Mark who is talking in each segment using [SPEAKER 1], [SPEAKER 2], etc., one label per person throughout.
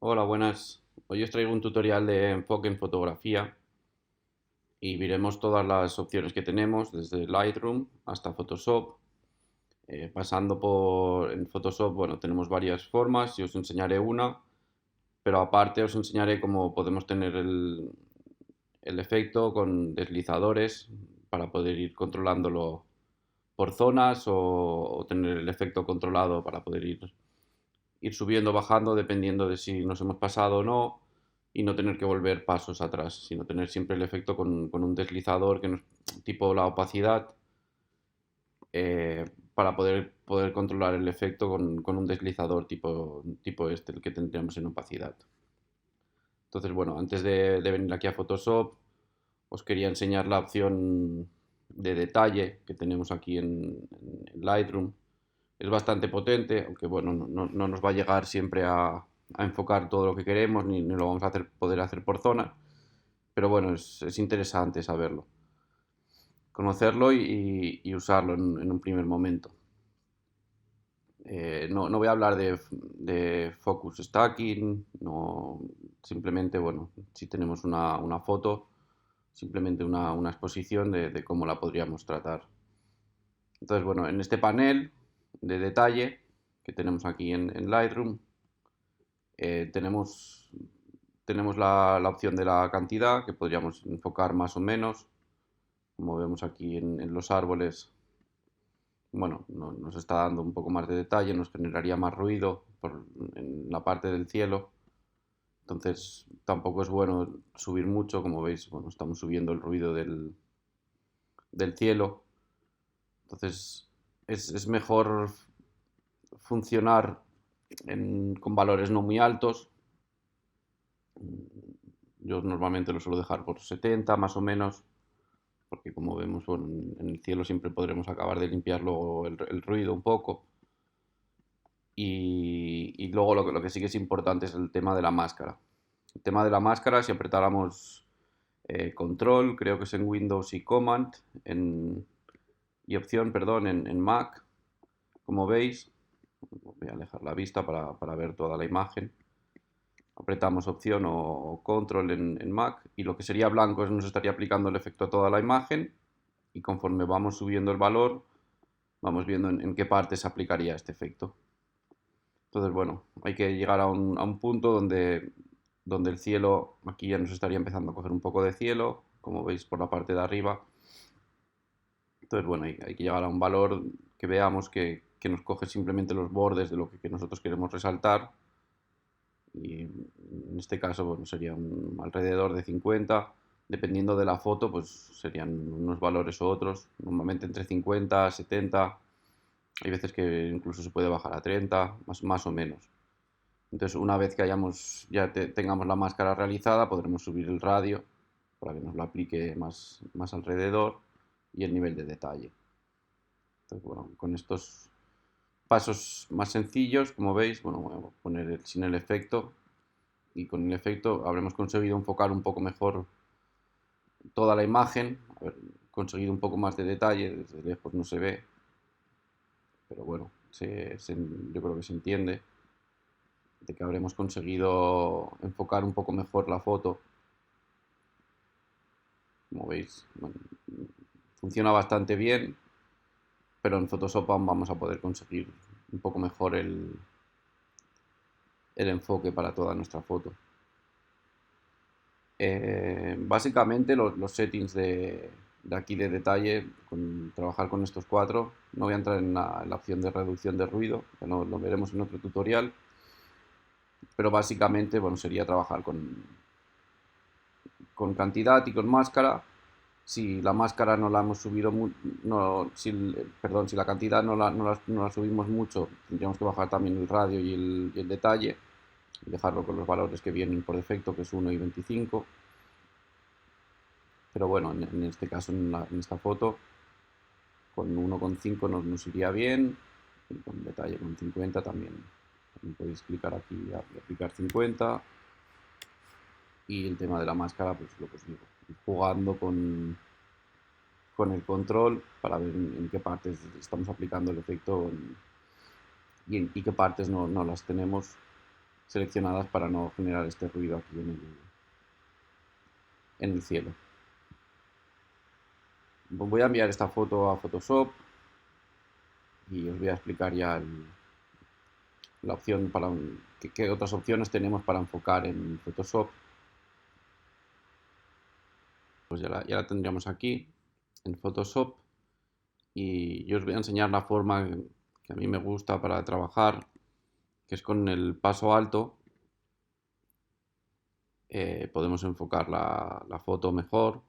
[SPEAKER 1] Hola, buenas. Hoy os traigo un tutorial de enfoque en fotografía y veremos todas las opciones que tenemos, desde Lightroom hasta Photoshop. Pasando por en Photoshop, bueno, tenemos varias formas y os enseñaré una, pero aparte os enseñaré cómo podemos tener el efecto con deslizadores para poder ir controlándolo por zonas o tener el efecto controlado para poder ir subiendo, bajando, dependiendo de si nos hemos pasado o no, y no tener que volver pasos atrás, sino tener siempre el efecto con un deslizador que nos, tipo la opacidad, para poder controlar el efecto con un deslizador tipo este, el que tendríamos en opacidad. Entonces, bueno, antes de venir aquí a Photoshop, os quería enseñar la opción de detalle que tenemos aquí en Lightroom. Es bastante potente, aunque bueno, no nos va a llegar siempre a enfocar todo lo que queremos, ni lo vamos a poder hacer por zona, pero bueno, es interesante saberlo, conocerlo y usarlo en un primer momento. No voy a hablar de focus stacking, no, simplemente, bueno, si tenemos una foto, simplemente una exposición de cómo la podríamos tratar. Entonces, bueno, en este panel de detalle que tenemos aquí en Lightroom, tenemos, tenemos la opción de la cantidad, que podríamos enfocar más o menos. Como vemos aquí en los árboles, bueno, nos está dando un poco más de detalle, nos generaría más ruido en la parte del cielo. Entonces tampoco es bueno subir mucho, como veis, bueno, estamos subiendo el ruido del cielo. Entonces es mejor funcionar con valores no muy altos. Yo normalmente lo suelo dejar por 70 más o menos, porque como vemos, bueno, en el cielo siempre podremos acabar de limpiar luego el ruido un poco. Y luego lo que sí que es importante es el tema de la máscara. El tema de la máscara, si apretáramos control, creo que es en Windows y Command, y opción, perdón, en Mac, como veis, voy a alejar la vista para ver toda la imagen. Apretamos opción o control en Mac y lo que sería blanco nos estaría aplicando el efecto a toda la imagen, y conforme vamos subiendo el valor vamos viendo en qué parte se aplicaría este efecto. Entonces, bueno, hay que llegar a un punto donde el cielo, aquí ya nos estaría empezando a coger un poco de cielo, como veis por la parte de arriba. Entonces, bueno, hay que llegar a un valor que veamos que nos coge simplemente los bordes de lo que nosotros queremos resaltar, y en este caso, bueno, sería alrededor de 50. Dependiendo de la foto, pues serían unos valores u otros, normalmente entre 50 70. Hay veces que incluso se puede bajar a 30, más o menos. Entonces, una vez que tengamos la máscara realizada, podremos subir el radio para que nos lo aplique más alrededor, y el nivel de detalle. Entonces, bueno, con estos pasos más sencillos, como veis, bueno, voy a poner sin el efecto, y con el efecto habremos conseguido enfocar un poco mejor toda la imagen, haber conseguido un poco más de detalle. Desde lejos no se ve, pero bueno, yo creo que se entiende de que habremos conseguido enfocar un poco mejor la foto. Como veis, bueno, funciona bastante bien, pero en Photoshop vamos a poder conseguir un poco mejor el enfoque para toda nuestra foto. Básicamente los settings de aquí de detalle, trabajar con estos cuatro. No voy a entrar en la opción de reducción de ruido, que no lo veremos en otro tutorial, pero básicamente, bueno, sería trabajar con cantidad y con máscara. Si la máscara no la hemos subido, no, perdón, si la cantidad no la subimos mucho, tendríamos que bajar también el radio y el detalle, y dejarlo con los valores que vienen por defecto, que es 1 y 25. Pero bueno, en este caso, en esta foto, con 1,5 nos iría bien, y con detalle con 50 también. También podéis clicar aquí y aplicar 50. Y el tema de la máscara, pues lo que os digo, ir jugando con el control para ver en qué partes estamos aplicando el efecto, y qué partes no las tenemos, seleccionadas para no generar este ruido aquí en el cielo. Voy a enviar esta foto a Photoshop y os voy a explicar ya la opción para qué otras opciones tenemos para enfocar en Photoshop. Pues ya la tendríamos aquí en Photoshop y yo os voy a enseñar la forma que a mí me gusta para trabajar, que es con el paso alto. Podemos enfocar la foto mejor.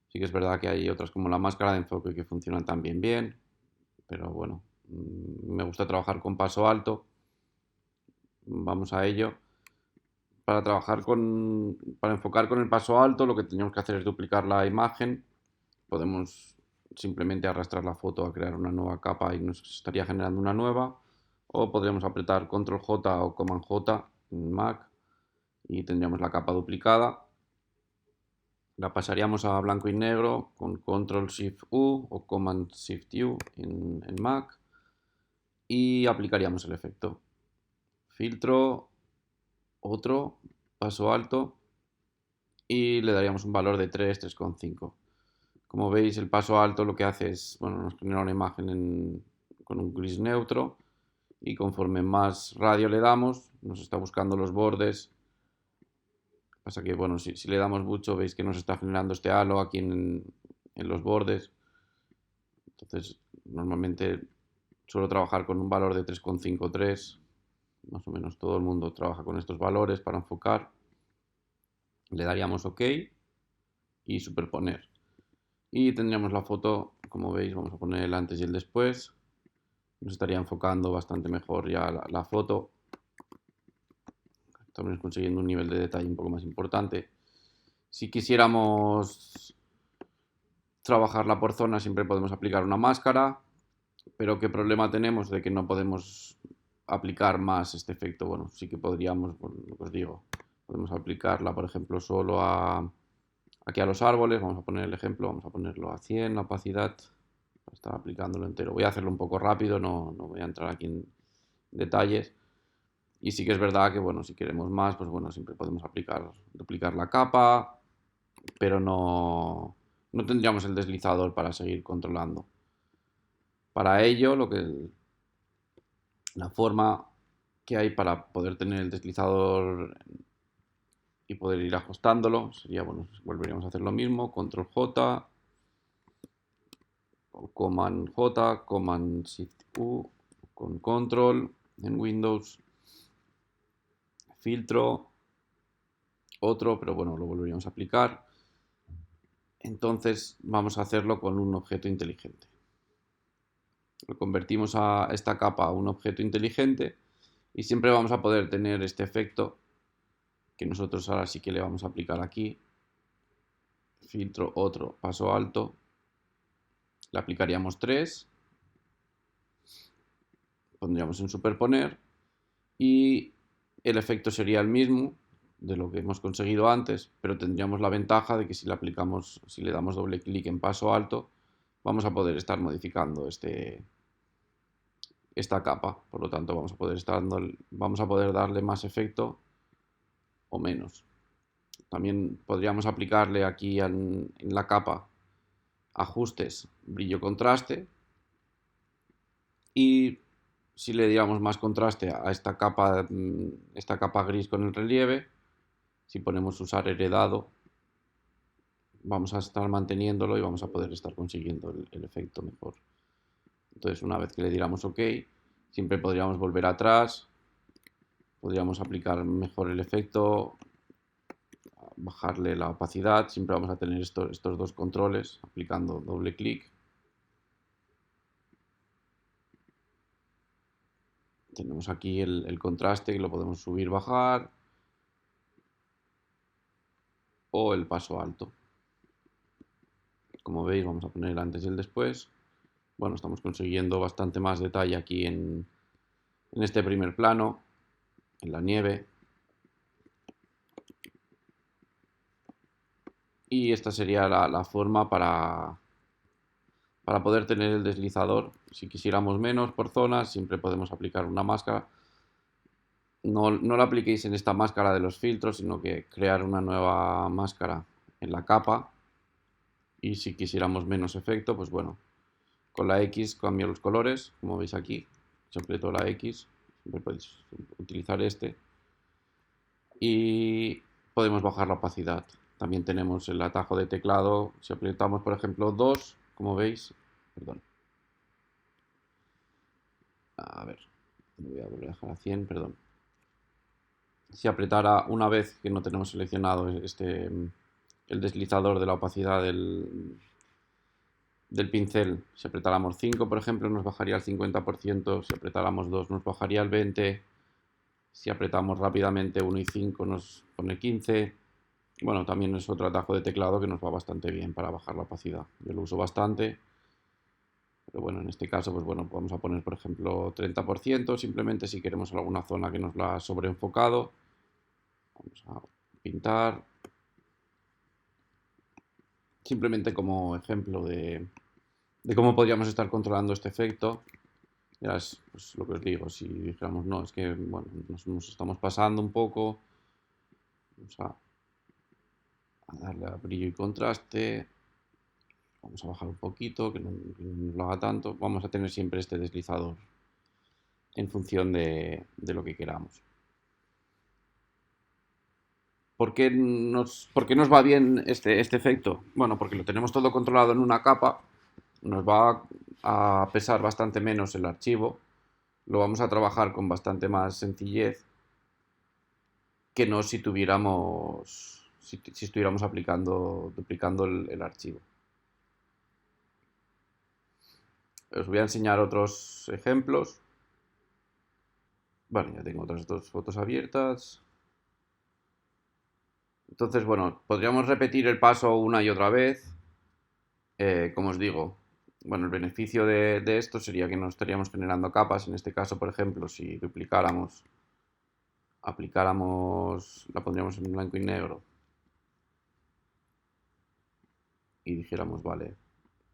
[SPEAKER 1] Sí que es verdad que hay otras como la máscara de enfoque que funcionan también bien, pero bueno, me gusta trabajar con paso alto. Vamos a ello. Para enfocar con el paso alto, lo que tenemos que hacer es duplicar la imagen. Podemos simplemente arrastrar la foto a crear una nueva capa y nos estaría generando una nueva. O podríamos apretar Control J o Command J en Mac y tendríamos la capa duplicada. La pasaríamos a blanco y negro con Control Shift U o Command Shift U en Mac y aplicaríamos el efecto. Filtro, otro, paso alto y le daríamos un valor de 3, 3,5. Como veis, el paso alto lo que hace es, bueno, nos genera una imagen con un gris neutro y conforme más radio le damos, nos está buscando los bordes. Pasa que, bueno, si le damos mucho, veis que nos está generando este halo aquí en los bordes. Entonces, normalmente suelo trabajar con un valor de 3,53. Más o menos todo el mundo trabaja con estos valores para enfocar. Le daríamos OK y superponer. Y tendríamos la foto, como veis, vamos a poner el antes y el después. Nos estaría enfocando bastante mejor ya la foto. Estamos consiguiendo un nivel de detalle un poco más importante. Si quisiéramos trabajarla por zona, siempre podemos aplicar una máscara. Pero ¿qué problema tenemos de que no podemos aplicar más este efecto? Bueno, sí que podríamos, pues, lo que os digo, podemos aplicarla, por ejemplo, solo aquí a los árboles. Vamos a poner el ejemplo, vamos a ponerlo a 100, la opacidad, para estar aplicándolo entero. Voy a hacerlo un poco rápido, no voy a entrar aquí en detalles. Y sí que es verdad que, bueno, si queremos más, pues bueno, siempre podemos duplicar la capa, pero no tendríamos el deslizador para seguir controlando. Para ello, la forma que hay para poder tener el deslizador y poder ir ajustándolo sería, bueno, volveríamos a hacer lo mismo, Control J o Command J, Command Shift U con Control en Windows, filtro, otro, pero bueno, lo volveríamos a aplicar. Entonces vamos a hacerlo con un objeto inteligente. Lo convertimos a esta capa a un objeto inteligente y siempre vamos a poder tener este efecto que nosotros ahora sí que le vamos a aplicar aquí. Filtro, otro, paso alto. Le aplicaríamos 3. Pondríamos en superponer. Y el efecto sería el mismo de lo que hemos conseguido antes, pero tendríamos la ventaja de que si le damos doble clic en paso alto, vamos a poder estar modificando esta capa. Por lo tanto, vamos a poder darle más efecto o menos. También podríamos aplicarle aquí en la capa ajustes, brillo, contraste. Y si le diéramos más contraste a esta capa gris con el relieve, si ponemos usar heredado, vamos a estar manteniéndolo y vamos a poder estar consiguiendo el efecto mejor. Entonces, una vez que le diéramos OK, siempre podríamos volver atrás, podríamos aplicar mejor el efecto, bajarle la opacidad. Siempre vamos a tener estos dos controles aplicando doble clic. Tenemos aquí el contraste que lo podemos subir, bajar, o el paso alto. Como veis, vamos a poner el antes y el después. Bueno, estamos consiguiendo bastante más detalle aquí en este primer plano, en la nieve. Y esta sería la forma para poder tener el deslizador. Si quisiéramos menos por zonas, siempre podemos aplicar una máscara. no la apliquéis en esta máscara de los filtros, sino que crear una nueva máscara en la capa. Y si quisiéramos menos efecto, pues bueno, con la X cambio los colores, como veis aquí. Si aprieto la X, siempre podéis utilizar este. Y podemos bajar la opacidad. También tenemos el atajo de teclado. Si apretamos, por ejemplo, 2, como veis, perdón. A ver, voy a volver a dejar a 100, perdón. Si apretara una vez que no tenemos seleccionado el deslizador de la opacidad del pincel, si apretáramos 5, por ejemplo, nos bajaría al 50%, si apretáramos 2 nos bajaría al 20%, si apretamos rápidamente 1 y 5 nos pone 15%. Bueno, también es otro atajo de teclado que nos va bastante bien para bajar la opacidad. Yo lo uso bastante, pero bueno, en este caso, pues bueno, vamos a poner, por ejemplo, 30%, simplemente si queremos alguna zona que nos la ha sobreenfocado. Vamos a pintar, simplemente como ejemplo de cómo podríamos estar controlando este efecto. Ya es pues, lo que os digo, si dijéramos, no, es que bueno, nos estamos pasando un poco, vamos a darle a brillo y contraste, vamos a bajar un poquito, que no lo haga tanto, vamos a tener siempre este deslizador en función de lo que queramos. ¿Por qué nos va bien este efecto? Bueno, porque lo tenemos todo controlado en una capa, nos va a pesar bastante menos el archivo, lo vamos a trabajar con bastante más sencillez que no si tuviéramos, si estuviéramos duplicando el archivo. Os voy a enseñar otros ejemplos. Vale, ya tengo otras dos fotos abiertas. Entonces, bueno, podríamos repetir el paso una y otra vez. Como os digo, bueno, el beneficio de esto sería que no estaríamos generando capas. En este caso, por ejemplo, si duplicáramos, aplicáramos, la pondríamos en blanco y negro y dijéramos, vale,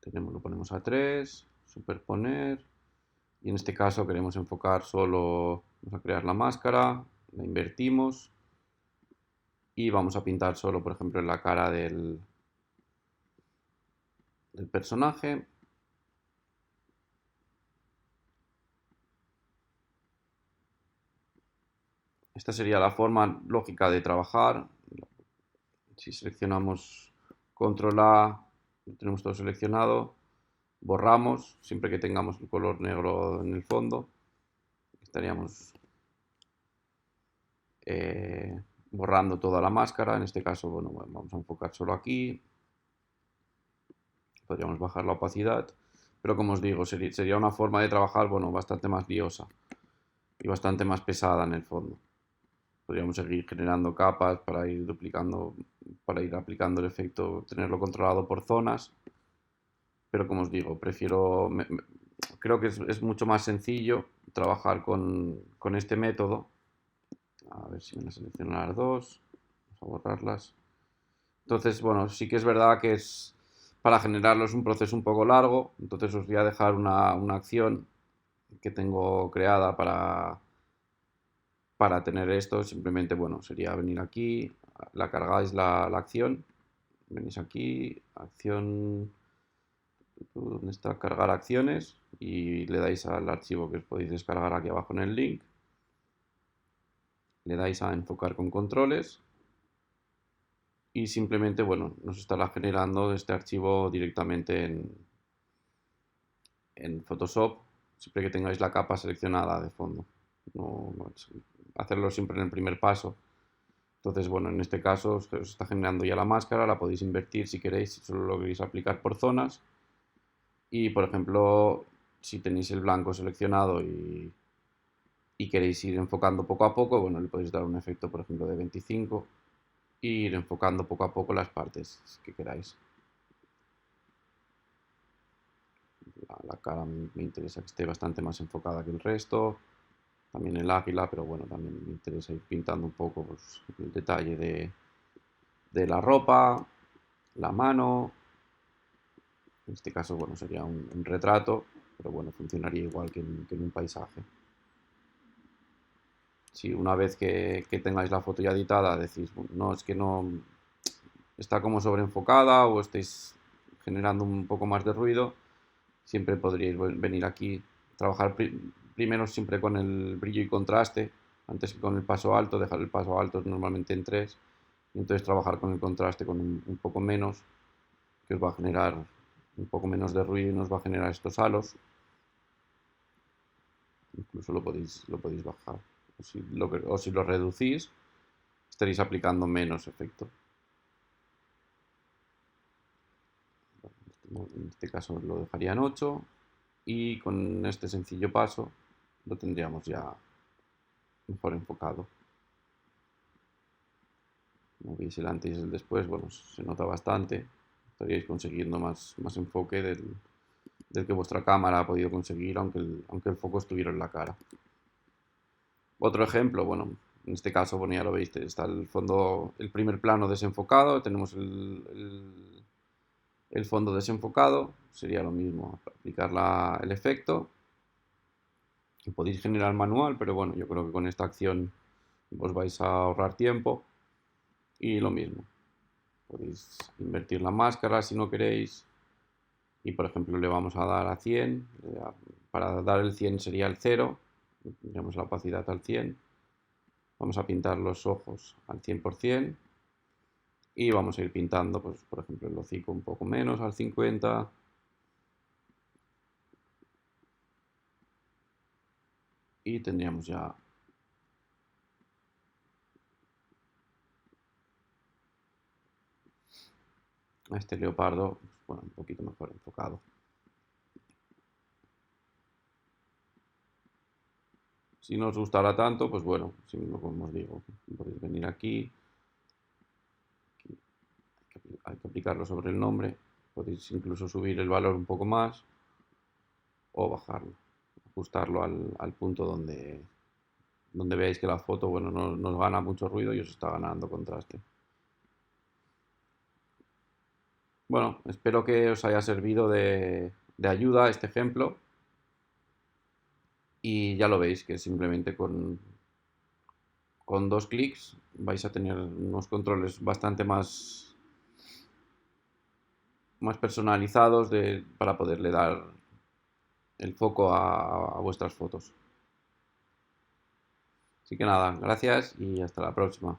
[SPEAKER 1] lo ponemos a 3, superponer, y en este caso queremos enfocar solo, vamos a crear la máscara, la invertimos y vamos a pintar solo, por ejemplo, en la cara del personaje. Esta sería la forma lógica de trabajar. Si seleccionamos control A, lo tenemos todo seleccionado, borramos, siempre que tengamos el color negro en el fondo, estaríamos borrando toda la máscara. En este caso, bueno, vamos a enfocar solo aquí, podríamos bajar la opacidad, pero como os digo, sería una forma de trabajar, bueno, bastante más liosa y bastante más pesada en el fondo. Podríamos seguir generando capas para ir duplicando, para ir aplicando el efecto, tenerlo controlado por zonas, pero como os digo, creo que es mucho más sencillo trabajar con este método. A ver si me seleccionan las dos, vamos a borrarlas. Entonces, bueno, sí que es verdad que para generarlo es un proceso un poco largo, entonces os voy a dejar una acción que tengo creada para tener esto. Simplemente, bueno, sería venir aquí, la cargáis la acción, venís aquí, acción, ¿dónde está? Cargar acciones y le dais al archivo que os podéis descargar aquí abajo en el link, le dais a enfocar con controles y simplemente, bueno, nos estará generando este archivo directamente en Photoshop, siempre que tengáis la capa seleccionada de fondo. Hacerlo siempre en el primer paso. Entonces, bueno, en este caso os está generando ya la máscara, la podéis invertir si queréis, si solo lo queréis aplicar por zonas. Y, por ejemplo, si tenéis el blanco seleccionado y queréis ir enfocando poco a poco, bueno, le podéis dar un efecto, por ejemplo, de 25 e ir enfocando poco a poco las partes que queráis. La cara me interesa que esté bastante más enfocada que el resto. También el águila, pero bueno, también me interesa ir pintando un poco pues, el detalle de la ropa, la mano. En este caso, bueno, sería un retrato, pero bueno, funcionaría igual que en un paisaje. Si una vez que tengáis la foto ya editada decís, no, es que no está como sobreenfocada o estáis generando un poco más de ruido, siempre podríais venir aquí, trabajar primero siempre con el brillo y contraste, antes que con el paso alto, dejar el paso alto normalmente en 3, y entonces trabajar con el contraste con un poco menos, que os va a generar un poco menos de ruido y nos va a generar estos halos. Incluso lo podéis bajar. O si lo reducís, estaréis aplicando menos efecto. En este caso lo dejaría en 8 y con este sencillo paso lo tendríamos ya mejor enfocado. Como veis el antes y el después, bueno, se nota bastante. Estaríais consiguiendo más enfoque del que vuestra cámara ha podido conseguir, aunque el foco estuviera en la cara. Otro ejemplo, bueno, en este caso, bueno, ya lo veis, está el fondo, el primer plano desenfocado, tenemos el fondo desenfocado, sería lo mismo, aplicar el efecto. Podéis generar manual, pero bueno, yo creo que con esta acción os vais a ahorrar tiempo. Y lo mismo, podéis invertir la máscara si no queréis. Y por ejemplo le vamos a dar a 100. Para dar el 100 sería el 0. Tendríamos la opacidad al 100. Vamos a pintar los ojos al 100%. Y vamos a ir pintando, pues, por ejemplo, el hocico un poco menos, al 50. Y tendríamos ya a este leopardo, pues, bueno, un poquito mejor enfocado. Si no os gustará tanto, pues bueno, como os digo, podéis venir aquí, hay que aplicarlo sobre el nombre, podéis incluso subir el valor un poco más o bajarlo, ajustarlo al punto donde veáis que la foto, bueno, no nos gana mucho ruido y os está ganando contraste. Bueno, espero que os haya servido de ayuda este ejemplo y ya lo veis que simplemente con 2 clics vais a tener unos controles bastante más personalizados para poderle dar el foco a vuestras fotos. Así que nada, gracias y hasta la próxima.